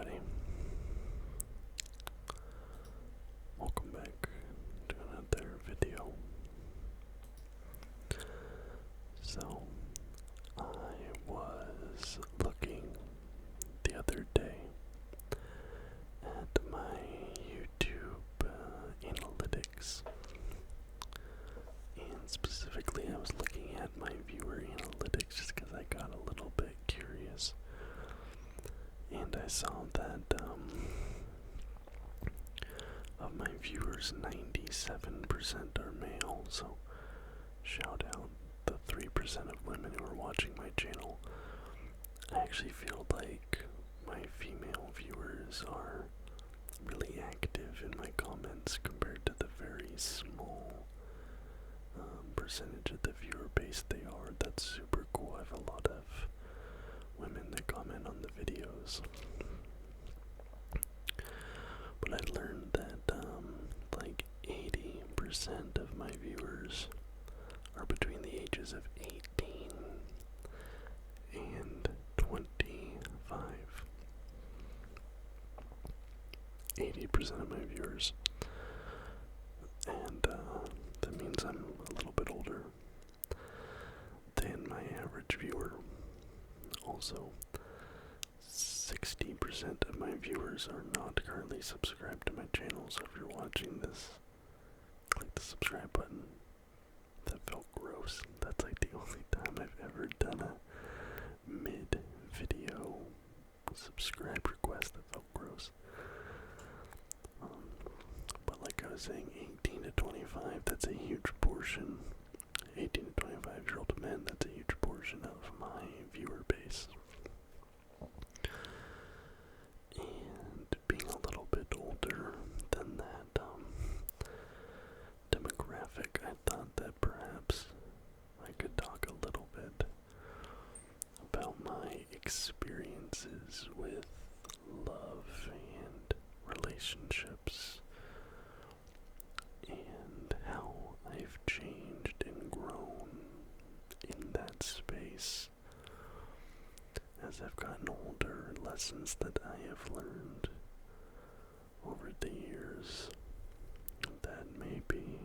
everybody. Welcome back to another video. So, I was looking the other day at my YouTube analytics, and specifically I was looking at my viewer analytics just because I got a little bit curious. And I saw that of my viewers, 97% are male, so shout out the 3% of women who are watching my channel. I actually feel like my female viewers are really active in my comments compared to the very small percentage of the viewer base they are. That's super cool. I have a lot of women that comment on the videos. But I learned that like 80% of my viewers are between the ages of 18 and 25. 80% of my viewers. And that means I'm a little bit older than my average viewer. Also, 60% of my viewers are not currently subscribed to my channel, so if you're watching this, click the subscribe button. That felt gross. That's like the only time I've ever done a mid-video subscribe request that felt gross. But like I was saying, 18 to 25, that's a huge portion. 18 to 25-year-old men, that's a huge portion of my viewer base. And being a little bit older than that demographic, I thought that perhaps I could talk a little bit about my experiences with love and relationships, and how I've changed and grown in that space as I've gotten older, lessons that I have learned over the years that maybe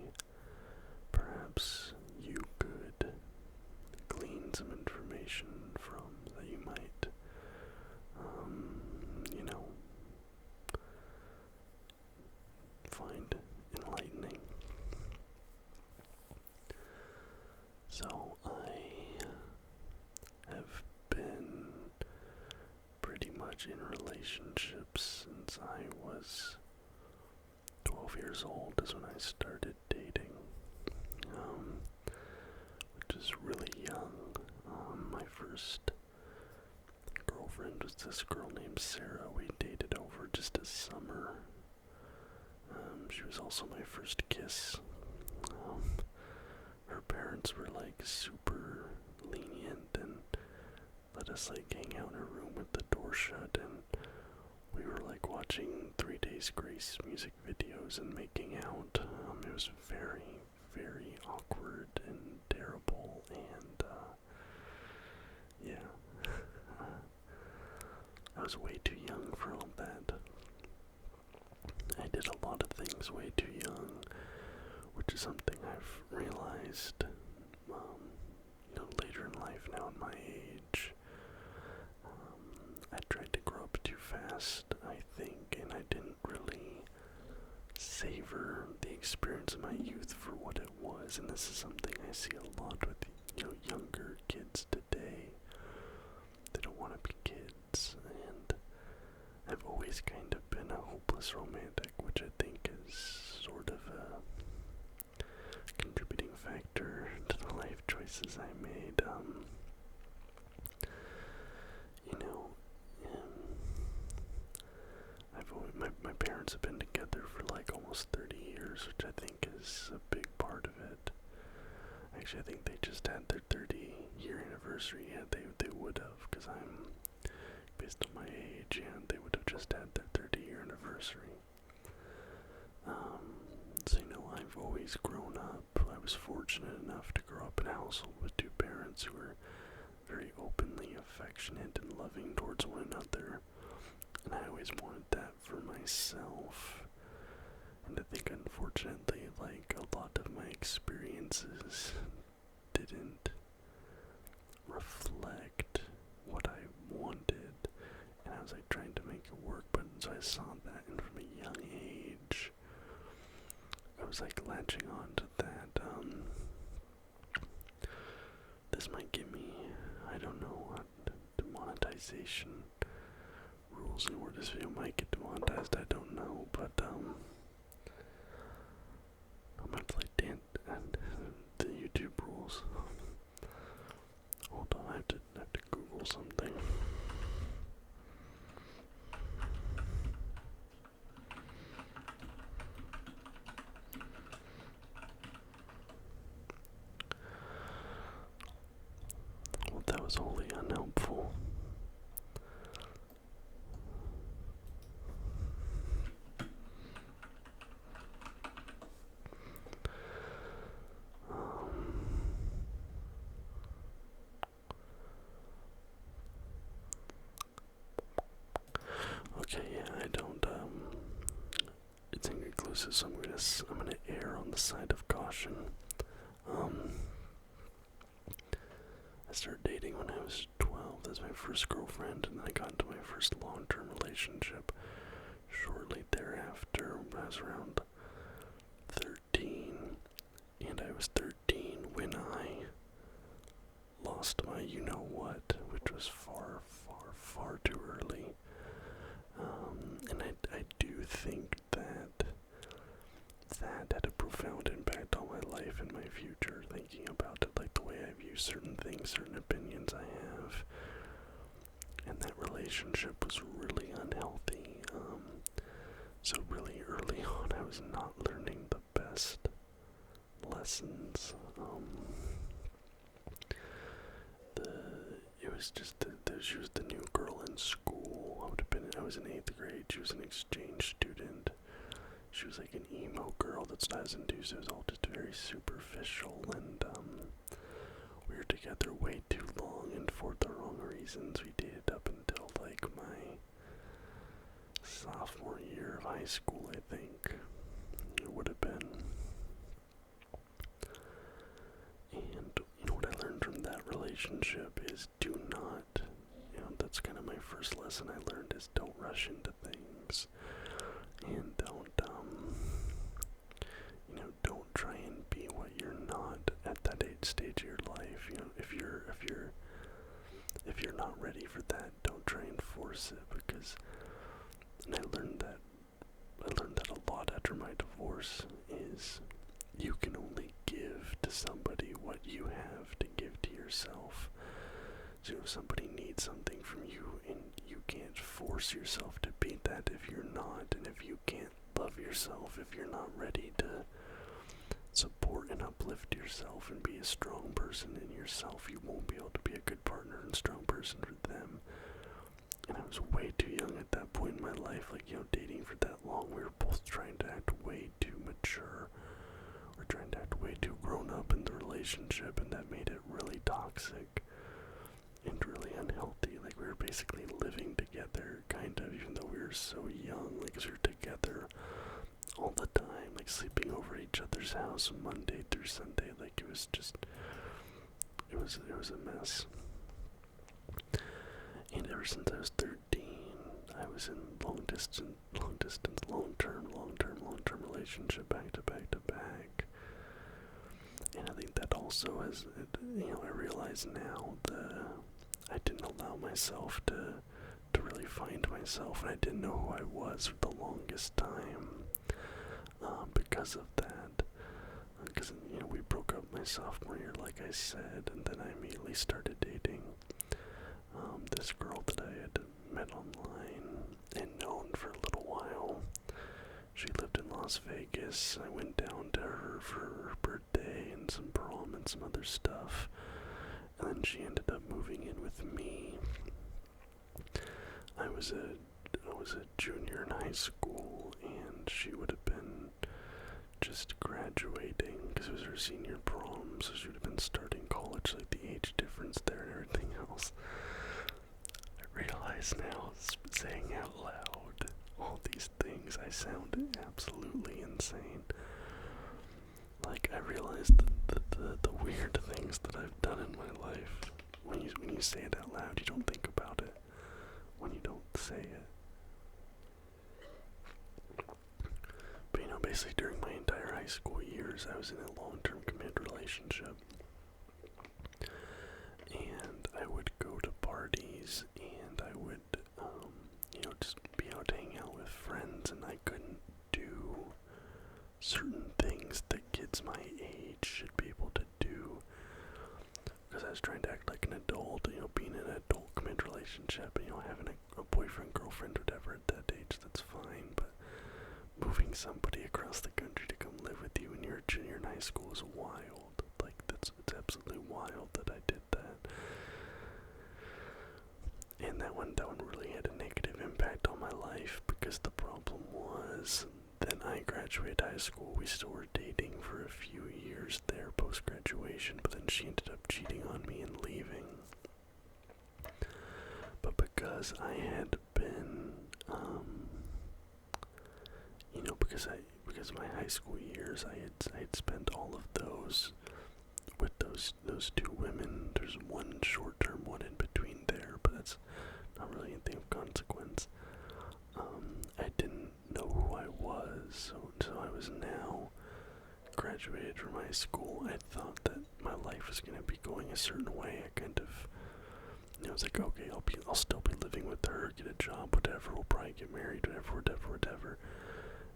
perhaps you could glean some information from, that you might, find enlightening. So I have been pretty much in relationships since I was 12 years old is when I started dating, which is really young. My first girlfriend was this girl named Sarah. We dated over just a summer. She was also my first kiss. Her parents were like super lenient and let us like hang out in her room with the door shut, and we were like watching 3 Days Grace music videos and making out. It was very, very awkward and terrible, and yeah, I was way too young for all that. I did a lot of things way too young, which is something I've realized, later in life now in my age. I tried to grow up too fast, I think, and I didn't really savor the experience of my youth for what it was, and this is something I see a lot with, younger kids today. They don't want to be kids, and I've always kind of been a hopeless romantic, which I think is sort of a contributing factor to the life choices I made. My parents have been together for like almost 30 years, which I think is a big part of it. Actually, I think they just had their 30-year anniversary. Yeah, they would have, because based on my age, and they would have just had their 30-year anniversary. So, I've always grown up. I was fortunate enough to grow up in a household with two parents who were very openly affectionate and loving towards one another. and I always wanted that for myself. And I think unfortunately, like, a lot of my experiences didn't reflect what I wanted, and I was like trying to make it work, but so I saw that, and from a young age, I was like latching on to that. This might give me, I don't know what demonetization rules and where this video might get demonetized, I don't know, but I'm gonna play and the YouTube rules. Hold on, I have to Google something. Well, that was wholly unhelpful. Okay, yeah, I don't, it's inconclusive, so I'm gonna err on the side of caution. I started dating when I was 12. That's my first girlfriend, and then I got into my first long-term relationship shortly thereafter. I was around 13, and I was 13 when I lost my you-know-what, which was far, far, far too early. And I do think that had a profound impact on my life and my future, thinking about it, like the way I view certain things, certain opinions I have. And that relationship was really unhealthy. So really early on, I was not learning the best lessons. It was just she was the new girl in school. I was in 8th grade. She was an exchange student. She was like an emo girl. That's what I was into. So it was all just very superficial, and we were together way too long, and for the wrong reasons. We dated up until like my sophomore year of high school, I think. It would have been. And what I learned from that relationship is do not, that's kind of my first lesson I learned, is don't rush into things. And don't try and be what you're not at that stage of your life. If you're not ready for that, don't try and force it, because, and I learned that a lot after my divorce, is you can only give to somebody what you have to give to yourself. So if somebody needs something from you, and you can't force yourself to be that if you're not, and if you can't love yourself, if you're not ready to support and uplift yourself and be a strong person in yourself, you won't be able to be a good partner and strong person for them. And I was way too young at that point in my life, like, dating for that long, we were both trying to act way too mature. We're trying to act way too grown up in the relationship, and that made it really toxic and really unhealthy. Like, we were basically living together, kind of, even though we were so young, like, 'cause we were together all the time, like, sleeping over at each other's house Monday through Sunday. Like, it was a mess. And ever since I was 13, I was in long distance, long-term relationship, back to back to back. And I think that also has, I realize now I didn't allow myself to really find myself, and I didn't know who I was for the longest time, because of that. Because, we broke up my sophomore year, like I said, and then I immediately started dating this girl that I had met online and known for a little while. She lived in Las Vegas. I went down to her for her birthday and some prom and some other stuff, and then she ended up moving in with me. I was a junior in high school, and she would have been just graduating, because it was her senior prom, so she would have been starting college, like the age difference there and everything else. I realize now, saying out loud all these things, I sound absolutely insane. Like, I realized the weird things that I've done in my life. When you say it out loud, you don't think about it. When you don't say it. But basically during my entire high school years, I was in a long-term committed relationship. And I would go to parties, and I would, just be out hanging out with friends, and I couldn't do certain things that kids my age should be able to do. Because I was trying to act like an adult, being in an adult committed relationship, and, having a boyfriend, girlfriend, whatever at that age, that's fine, but moving somebody across the country to come live with you when you're a junior in high school is wild. Like, it's absolutely wild that I did that. And that one really had a negative impact on my life, because the problem was, then I graduated high school, we still were dating for a few years there post-graduation, but then she ended up cheating on me and leaving. But because I had been, because my high school years, I had spent all of those with those two women. There's one short-term one in between there, but that's not really anything of consequence. I didn't know who I was, so I was now graduated from high school. I thought that my life was going to be going a certain way. I kind of, I was like, okay, I'll still be living with her, get a job, whatever, we'll probably get married, whatever.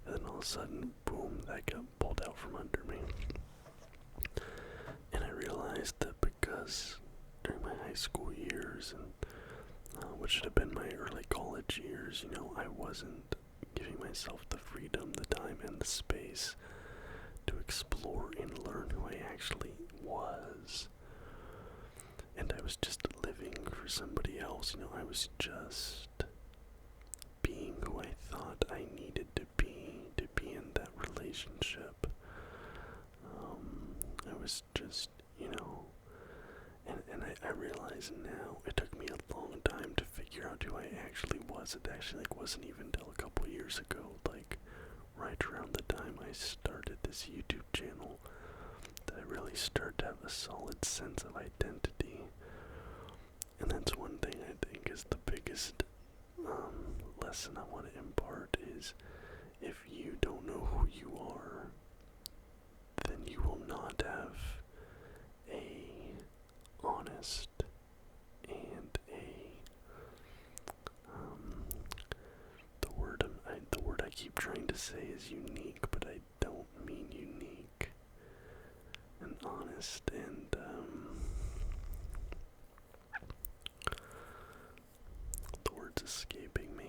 And then all of a sudden, boom, that got pulled out from under me. And I realized that because during my high school years, and which should have been my early college years, I wasn't giving myself the freedom, the time, and the space to explore and learn who I actually was. And I was just living for somebody else, I was just being who I thought I needed to be in that relationship. I was just, and I realize now, it took me a long time to figure out who I actually was. It actually, wasn't even until a couple years ago, right around the time I started this YouTube channel, that I really started to have a solid sense of identity. And that's one thing I think is the biggest lesson I want to impart is, if you don't know who you are, then you will not have a honest and the word I keep trying to say is unique, but I don't mean unique. And honest and the word's escaping me.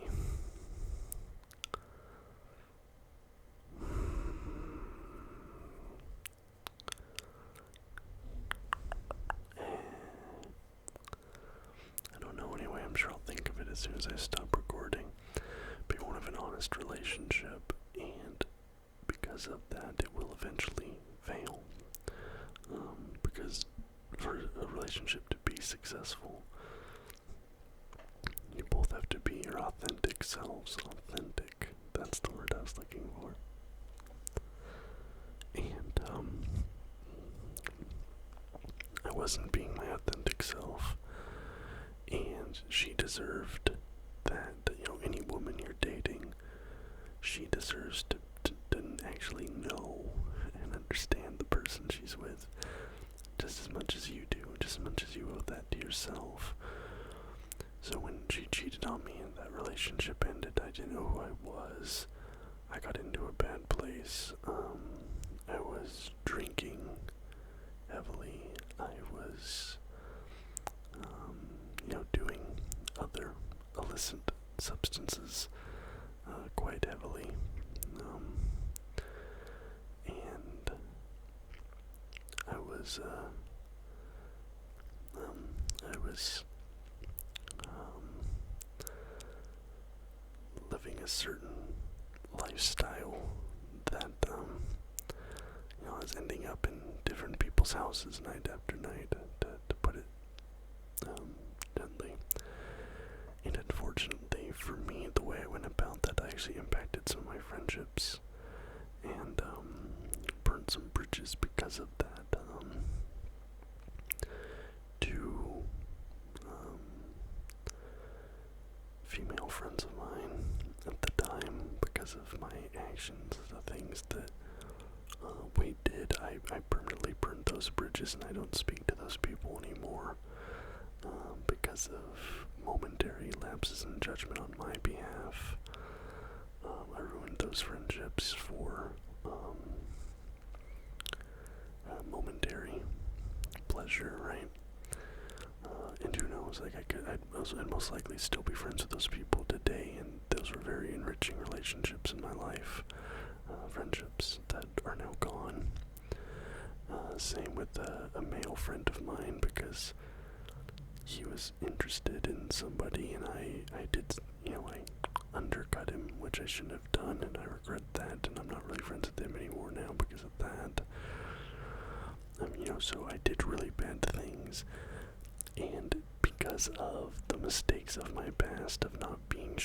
I don't know anyway, I'm sure I'll think of it as soon as I stop recording. But you won't have an honest relationship, and because of that, it will eventually fail. Because for a relationship to be successful, you both have to be your authentic selves. Authentic, that's the word I was looking for. And, I wasn't being my authentic self, and she deserved that. Any woman you're dating, she deserves to actually know and understand the person she's with just as much as you do, just as much as you owe that to yourself. So when she cheated on me and that relationship ended, I didn't know who I was. I got into a bad place. I was drinking heavily. I was, doing other illicit substances quite heavily. And I was living a certain lifestyle that, I was ending up in different people's houses night after night, to put it gently. actually impacted some of my friendships, and burnt some bridges because of that. Two female friends of mine at the time, because of my actions, the things that we did, I permanently burned those bridges, and I don't speak to those people anymore because of momentary lapses in judgment on my behalf. I ruined those friendships for momentary pleasure, right? And who knows, like I'd most likely still be friends with those people today, and those were very enriching relationships in my life, friendships that are now gone. Same with a male friend of mine, because he was interested in somebody, and I did, I undercut him, which I shouldn't have done, and I regret that, and I'm not really friends with him anymore now because of that. So I did really bad things, and because of the mistakes of my past, of not being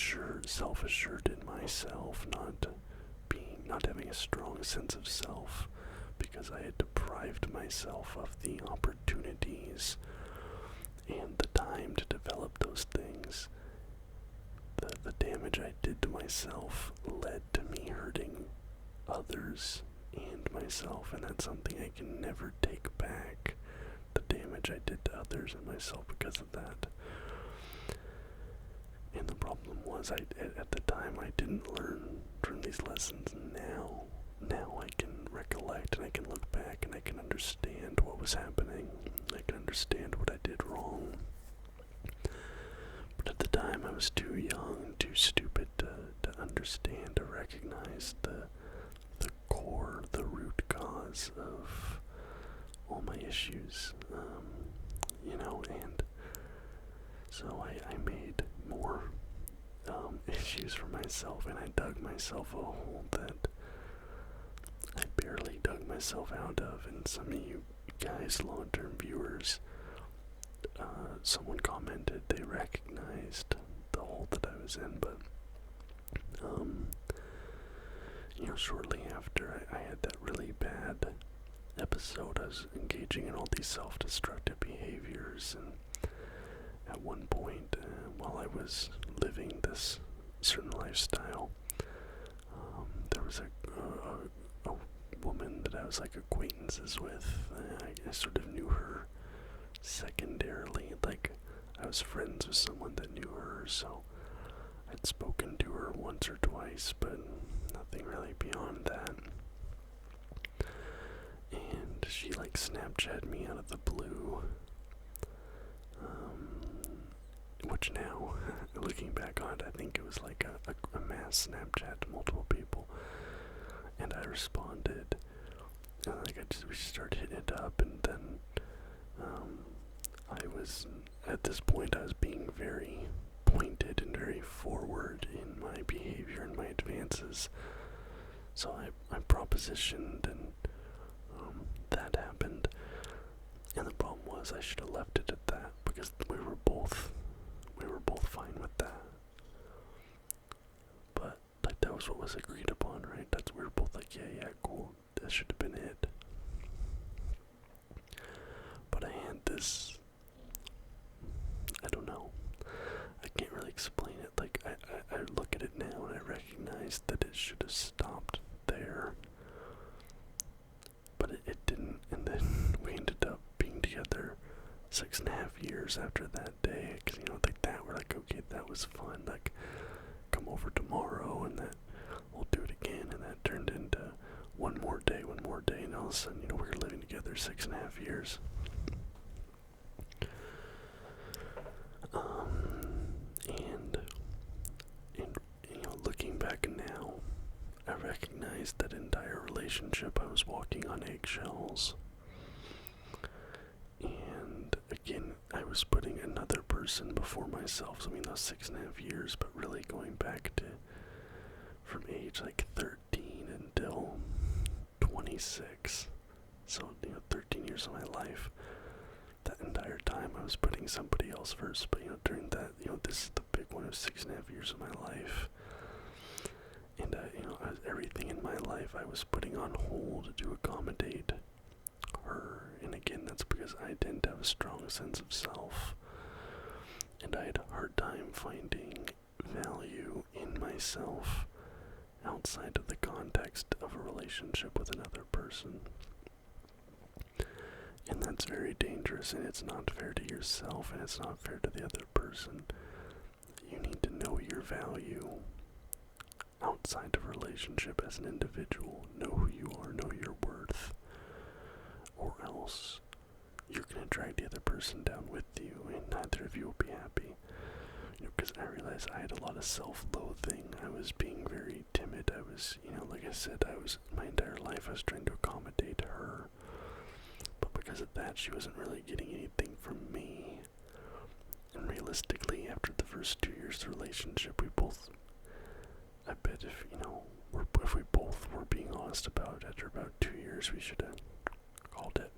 self-assured in myself, not having a strong sense of self, because I had deprived myself of the opportunities and the time to develop those things, the damage I did to myself led to me hurting others and myself, and that's something I can never take back. The damage I did to others and myself because of that. And the problem was, at the time, I didn't learn from these lessons. Now I can recollect, and I can look back, and I can understand what was happening. I can understand what I did wrong. But at the time, I was too young and too stupid to understand or recognize the core, the root cause of all my issues, and so I made more issues for myself, and I dug myself a hole that I barely dug myself out of. And some of you guys, long-term viewers, someone commented they recognized the hole that I was in, but shortly after I had that really bad episode, I was engaging in all these self-destructive behaviors, and at one point, while I was living this certain lifestyle, there was a woman that I was like acquaintances with. I sort of knew her secondarily, like I was friends with someone that knew her, so I'd spoken to her once or twice, but nothing really beyond that. And she Snapchatted me out of the blue, which now, looking back on it, I think it was like a mass Snapchat to multiple people, and I responded, we started hitting it up, and then, at this point, I was being very pointed and very forward in my behavior and my advances, so I propositioned, and, that happened, and the problem was I should have left it at that, because we were both fine with that, but, that was what was agreed upon, right? We were both like, yeah, cool, that should have been it. But I had this, I don't know, I can't really explain it. I look at it now and I recognize that it should have stopped there, but it didn't, and then we ended up being together 6.5 years after that day, because, that, we're like, okay, that was fun, come over tomorrow, and that, we'll do it again, and that turned into one more day, and all of a sudden, we were living together 6.5 years. And looking back now, I recognize that entire relationship I was walking on eggshells. And again, I was putting another person before myself. So, those 6.5 years, but really going back to from age 13 until 26. So, 13 years of my life. That entire time I was putting somebody else first. But, during that, this is the big one of 6.5 years of my life. And, everything in my life I was putting on hold to accommodate her. And again, that's because I didn't have a strong sense of self. And I had a hard time finding value in myself outside of the context of a relationship with another person. And that's very dangerous, and it's not fair to yourself, and it's not fair to the other person. You need to know your value outside of a relationship as an individual. Know who you are, know your worth, or else you're going to drag the other person down with you, and neither of you will be happy. Because I realized I had a lot of self-loathing. I was being very timid. I was, like I said, my entire life I was trying to accommodate her. But because of that, she wasn't really getting anything from me. And realistically, after the first 2 years of the relationship, I bet if we both were being honest about it, after about 2 years, we should have called it.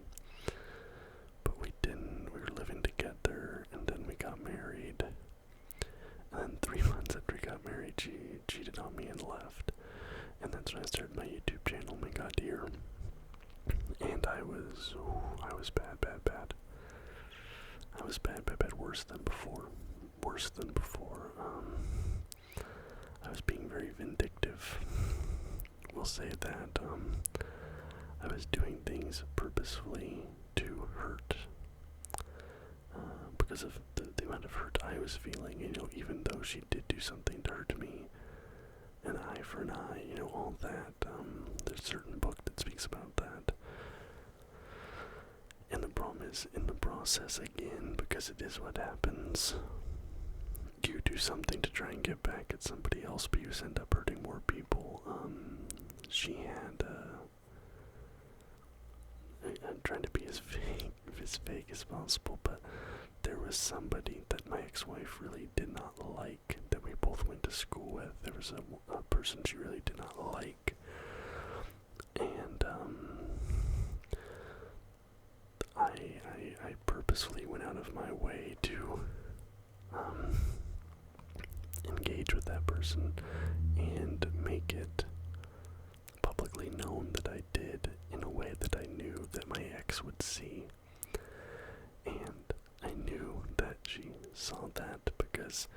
But we didn't. We were living together, and then we got married. And then 3 months after we got married, she cheated on me and left. And that's when I started my YouTube channel, My God Dear. And I was bad. I was bad, worse than before. I was being very vindictive. We'll say that. I was doing things purposefully to hurt. Because of the amount of hurt I was feeling, even though she did do something to hurt me. An eye for an eye, all that. There's a certain book that speaks about that. And the problem is, in the process, again, because it is what happens, you do something to try and get back at somebody else, but you end up hurting more people. She had, I'm trying to be as vague as possible, but there was somebody that my ex-wife really did not like, that we both went to school with. There was a person she really did not like. And, I purposefully went out of my way to, engage with that person and make it publicly known that I did in a way that I knew that my ex would see. And I knew that she saw that because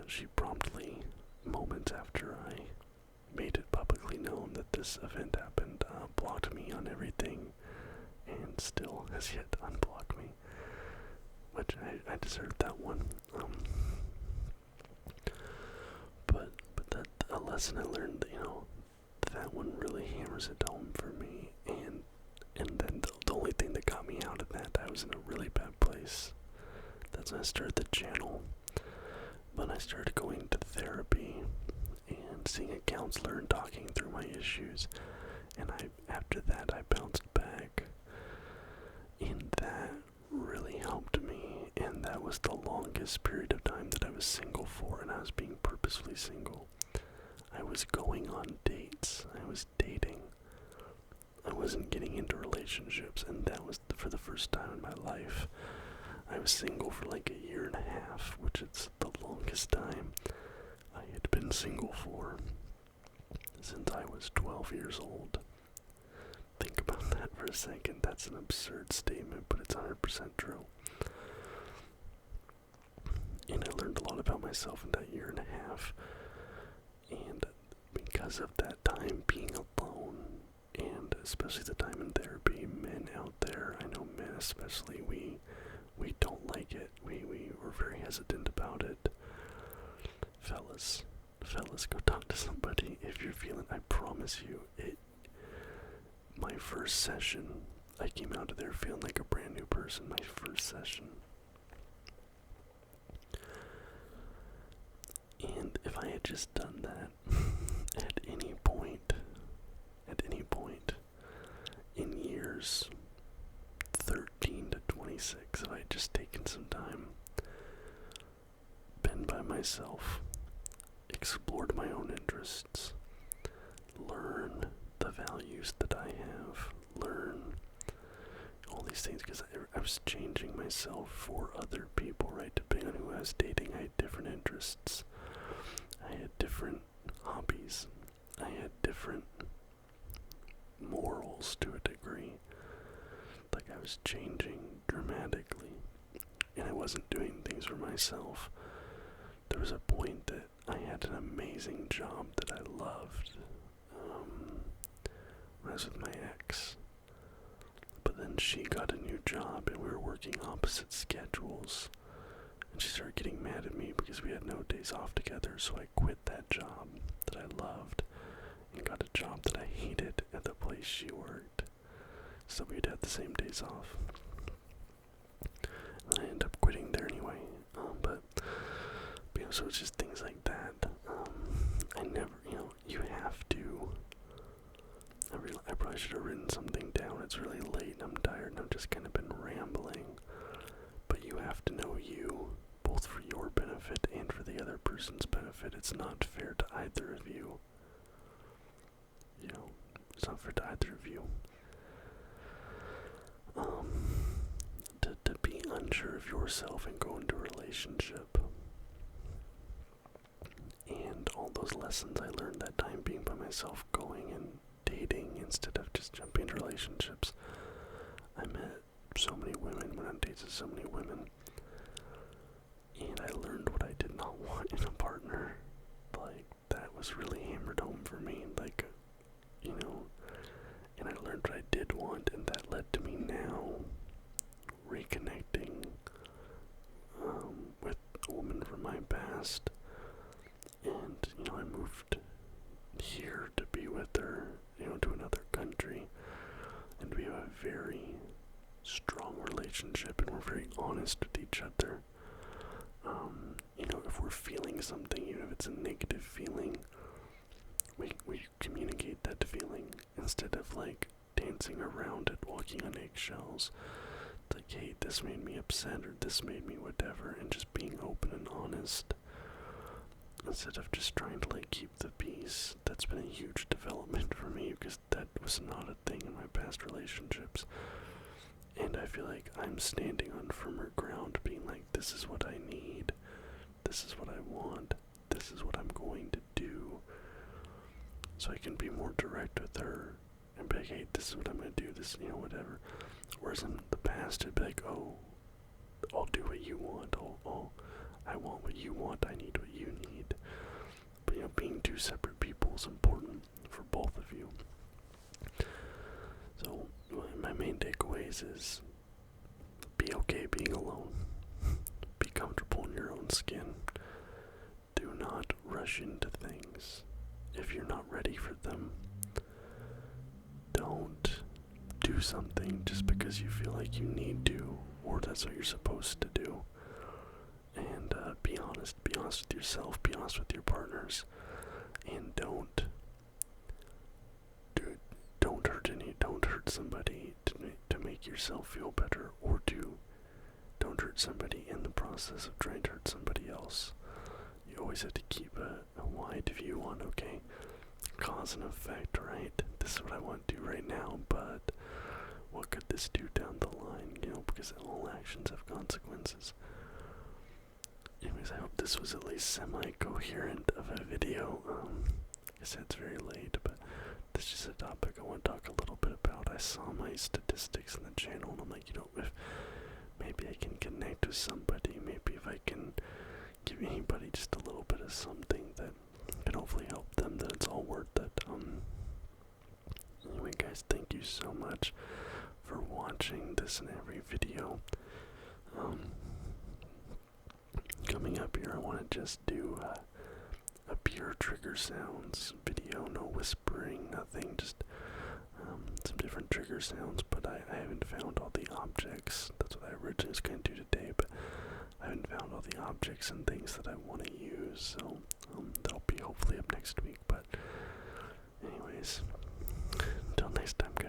she promptly, moments after I made it publicly known that this event happened, blocked me on everything and still has yet to unblock me, which I deserved that one. But that a lesson I learned, that one really hammers it home for me. And then the only thing that got me out of that, I was in a really bad place. That's when I started the channel. When I started going to therapy and seeing a counselor and talking through my issues, and after that I bounced back, and that really helped me. And that was the longest period of time that I was single for, and I was being purposefully single. I was going on dates. I was dating. I wasn't getting into relationships, and that was for the first time in my life. I was single for like a year and a half, which is the longest time I had been single for since I was 12 years old. Think about that for a second. That's an absurd statement, but it's 100% true. And I learned a lot about myself in that year and a half. And because of that time being alone, and especially the time in therapy, men out there, I know men especially, we don't like it. We were very hesitant about it. Fellas, go talk to somebody if you're feeling, I promise you, my first session, I came out of there feeling like a brand new person, my first session. And if I had just done that at any point in years 13 to 26, if I had just taken some time, been by myself, explored my own interests, learn the values that I have, learn all these things, because I was changing myself for other people, right? Depending on who I was dating, I had different interests. I had different days, I had different morals to a degree. Like I was changing dramatically, and I wasn't doing things for myself. There was a point that I had an amazing job that I loved when I was with my ex. But then she got a new job and we were working opposite schedules. And she started getting mad at me because we had no days off together, so I quit that job that I loved and got a job that I hated at the place she worked. So we'd have the same days off. And I ended up quitting there anyway. But so it's just things like that. I never, you have to. I probably should have written something down. It's really late and I'm tired and I've just kind of been rambling. But you have to know you, both for your benefit and for the other person's benefit. It's not fair to either of you. It's not fair to either of you. To be unsure of yourself and go into a relationship. And all those lessons I learned that time being by myself, going and dating instead of just jumping into relationships. I met so many women, went on dates with so many women, and I learned what I did not want in a partner. Like, that was really hammered home for me, and I learned what I did want, and that led to me now reconnecting with a woman from my past. And, I moved here to be with her, to another country. And we have a very strong relationship and we're very honest with each other. If we're feeling something, even if it's a negative feeling, we communicate that feeling instead of dancing around it, walking on eggshells. It's like, hey, this made me upset or this made me whatever, and just being open and honest. Instead of just trying to keep the peace. That's been a huge development for me because that was not a thing in my past relationships. And I feel like I'm standing on firmer ground, being like, this is what I need, this is what I want, this is what I'm going to do. So I can be more direct with her and be like, hey, this is what I'm going to do, this, whatever. Whereas in the past, it'd be like, oh, I'll do what you want, I want what you want, I need what you need. But being two separate people is important for both of you. So my main takeaways is be okay being alone. Be comfortable in your own skin. Do not rush into things if you're not ready for them. Don't do something just because you feel like you need to or that's what you're supposed to do. And be honest with yourself, be honest with your partners, and don't hurt somebody to make yourself feel better, or don't hurt somebody in the process of trying to hurt somebody else. You always have to keep a wide view on, okay, cause and effect, right? This is what I want to do right now, but what could this do down the line, because all actions have consequences. Anyways, I hope this was at least semi-coherent of a video. I said it's very late, but this is just a topic I want to talk a little bit about. I saw my statistics in the channel, and I'm like, if maybe I can connect with somebody, maybe if I can give anybody just a little bit of something that can hopefully help them, then it's all worth it. Anyway, guys, thank you so much for watching this and every video. Coming up here, I want to just do a pure trigger sounds video, no whispering, nothing, just some different trigger sounds, but I haven't found all the objects. That's what I originally was going to do today, but I haven't found all the objects and things that I want to use, so that'll be hopefully up next week. But anyways, until next time, guys.